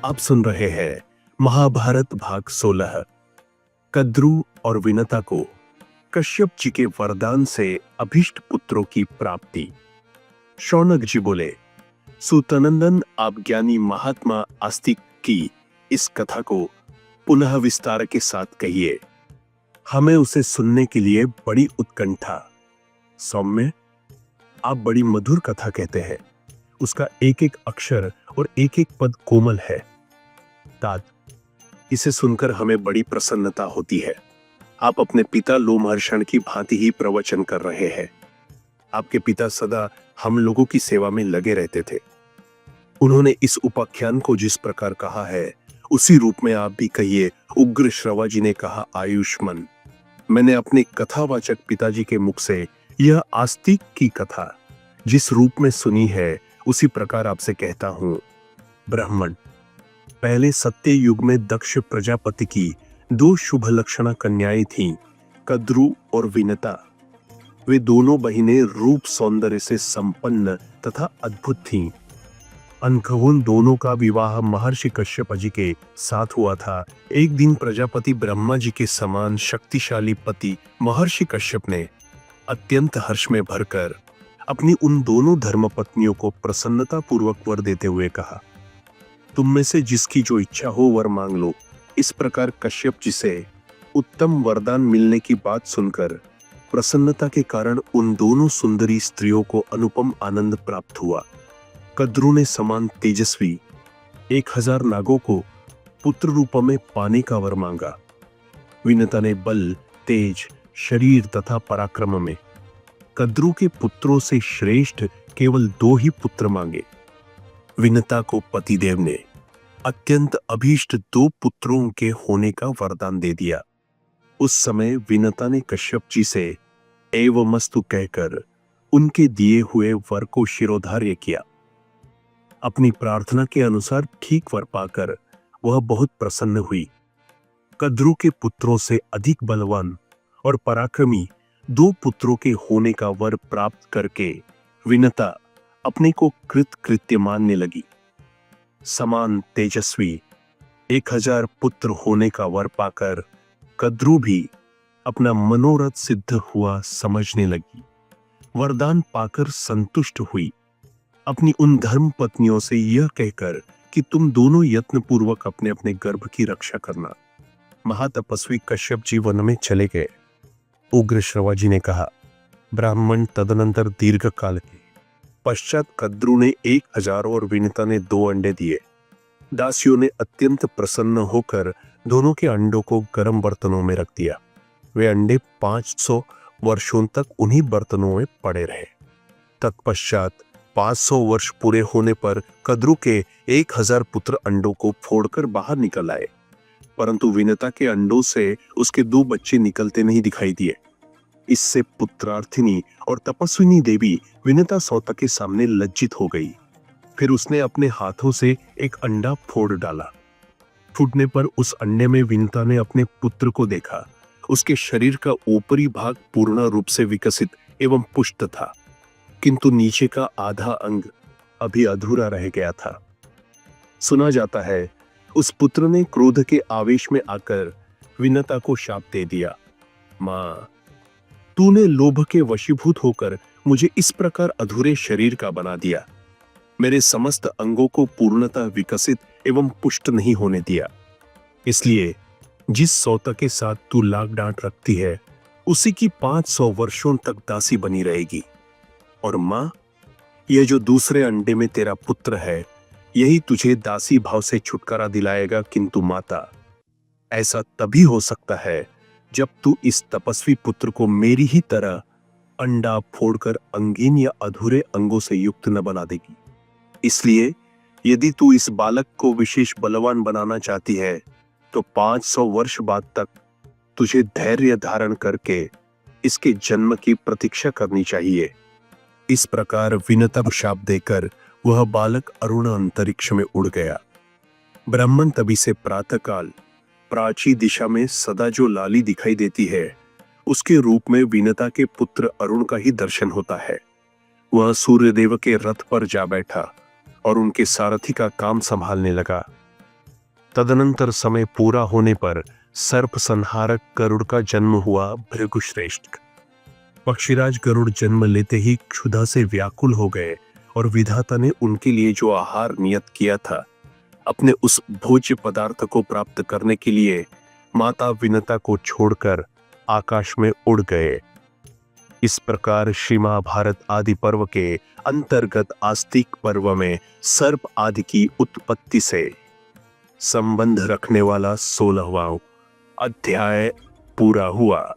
आप सुन रहे हैं महाभारत भाग 16। कद्रु और विनता को कश्यप जी के वरदान से अभीष्ट पुत्रों की प्राप्ति। शौनक जी बोले, सूतनंदन, आप ज्ञानी महात्मा आस्तिक की इस कथा को पुनः विस्तार के साथ कहिए। हमें उसे सुनने के लिए बड़ी उत्कंठा। सौम्य, आप बड़ी मधुर कथा कहते हैं। उसका एक एक अक्षर और एक एक पद कोमल है। तात, इसे सुनकर हमें बड़ी प्रसन्नता होती है। आप अपने पिता लोमहर्षण की भांति ही प्रवचन कर रहे हैं। आपके पिता सदा हम लोगों की सेवा में लगे रहते थे। उन्होंने इस उपाख्यान को जिस प्रकार कहा है उसी रूप में आप भी कहिए। उग्र श्रवा जी ने कहा, आयुष्मान। मैंने अपने कथावाचक पिताजी के मुख से यह आस्तिक की कथा जिस रूप में सुनी है उसी प्रकार आपसे कहता हूं। ब्राह्मण, पहले सत्य युग में दक्ष प्रजापति की दो शुभ लक्षणा कन्याएं थीं, कद्रु और विनता। वे दोनों बहिनें रूप सौंदर्य से संपन्न तथा अद्भुत थीं। अनखगोल दोनों का विवाह महर्षि कश्यप जी के साथ हुआ था। एक दिन प्रजापति ब्रह्मा जी के समान शक्तिशाली पति महर्षि कश्यप ने अत्यंत हर्ष में भरकर अपनी उन दोनों धर्मपत्नियों को प्रसन्नता पूर्वक वर देते हुए कहा, तुम में से जिसकी जो इच्छा हो वर मांग लो। इस प्रकार कश्यप जी से उत्तम वरदान मिलने की बात सुनकर प्रसन्नता के कारण उन दोनों सुंदरी स्त्रियों को अनुपम आनंद प्राप्त हुआ। कद्रु ने समान तेजस्वी 1000 नागों को पुत्र रूप में पाने का वर मांगा। विनता ने बल, तेज, शरीर तथा पराक्रम में कद्रु के पुत्रों से श्रेष्ठ केवल 2 ही पुत्र मांगे। विनता को पतिदेव ने अत्यंत अभीष्ट 2 पुत्रों के होने का वरदान दे दिया। उस समय विनता ने कश्यप जी से एवमस्तु कहकर उनके दिए हुए वर को शिरोधार्य किया। अपनी प्रार्थना के अनुसार ठीक वर पाकर वह बहुत प्रसन्न हुई। कद्रु के पुत्रों से अधिक बलवान और पराक्रमी 2 पुत्रों के होने का वर प्राप्त करके विनता अपने को कृत्य मानने लगी। समान तेजस्वी 1000 पुत्र होने का वर पाकर कद्रु भी अपना मनोरथ सिद्ध हुआ समझने लगी। वरदान पाकर संतुष्ट हुई। अपनी उन धर्म पत्नियों से यह कहकर कि तुम दोनों यत्न पूर्वक अपने अपने गर्भ की रक्षा करना, महातपस्वी कश्यप जी वन में चले गए। उग्र श्रवा जी ने कहा, ब्राह्मण, तदनंतर दीर्घ काल के पश्चात कद्रु ने 1000 और विनता ने 2 अंडे दिए। दासियों ने अत्यंत प्रसन्न होकर दोनों के अंडों को गर्म बर्तनों में रख दिया। वे अंडे 500 वर्षों तक उन्हीं बर्तनों में पड़े रहे। तत्पश्चात 500 वर्ष पूरे होने पर कद्रु के 1000 पुत्र अंडों को फोड़कर बाहर निकल आए, परंतु विनता के अंडों से उसके 2 बच्चे निकलते नहीं दिखाई दिए। इससे पुत्रार्थिनी और तपस्विनी देवी विनता सौता के सामने लज्जित हो गई। फिर उसने अपने हाथों से एक अंडा फोड़ डाला। फूटने पर उस अंडे में विनता ने अपने पुत्र को देखा। उसके शरीर का ऊपरी भाग पूर्ण रूप से विकसित एवं पुष्ट था, किंतु नीचे का आधा अंग अभी अधूरा रह गया था। सुना जाता है उस पुत्र ने क्रोध के आवेश में आकर विनता को शाप दे दिया, मां, तूने लोभ के वशीभूत होकर मुझे इस प्रकार अधूरे शरीर का बना दिया। मेरे समस्त अंगों को पूर्णतः विकसित एवं पुष्ट नहीं होने दिया। इसलिए जिस सौता के साथ तू लाग डांट रखती है उसी की 500 वर्षों तक दासी बनी रहेगी। और मां, यह जो दूसरे अंडे में तेरा पुत्र है यही तुझे दासी भाव से छुटकारा दिलाएगा। किंतु माता, ऐसा तभी हो सकता है जब तू इस तपस्वी पुत्र को मेरी ही तरह अंडा फोड़कर अंगीन या अधूरे अंगों से युक्त न बना देगी। इसलिए यदि तू इस बालक को विशेष बलवान बनाना चाहती है तो 500 वर्ष बाद तक तुझे धैर्य धारण करके इसके जन्म की प्रतीक्षा करनी चाहिए। इस प्रकार विनता को शाप देकर वह बालक अरुण अंतरिक्ष में उड़ गया। ब्राह्मण, तभी से प्रातःकाल प्राची दिशा में सदा जो लाली दिखाई देती है उसके रूप में विनता के पुत्र अरुण का ही दर्शन होता है। वह सूर्यदेव के रथ पर जा बैठा और उनके सारथी का काम संभालने लगा। तदनंतर समय पूरा होने पर सर्प संहारक गरुड़ का जन्म हुआ भृगुश्रेष्ठ। पक्षीराज गरुड़ जन्म लेते ही क्षुधा से व्याकुल हो गए और विधाता ने उनके लिए जो आहार नियत किया था, अपने उस भोज्य पदार्थ को प्राप्त करने के लिए माता विनता को छोड़कर आकाश में उड़ गए। इस प्रकार श्री महाभारत आदि पर्व के अंतर्गत आस्तिक पर्व में सर्प आदि की उत्पत्ति से संबंध रखने वाला 16वां अध्याय पूरा हुआ।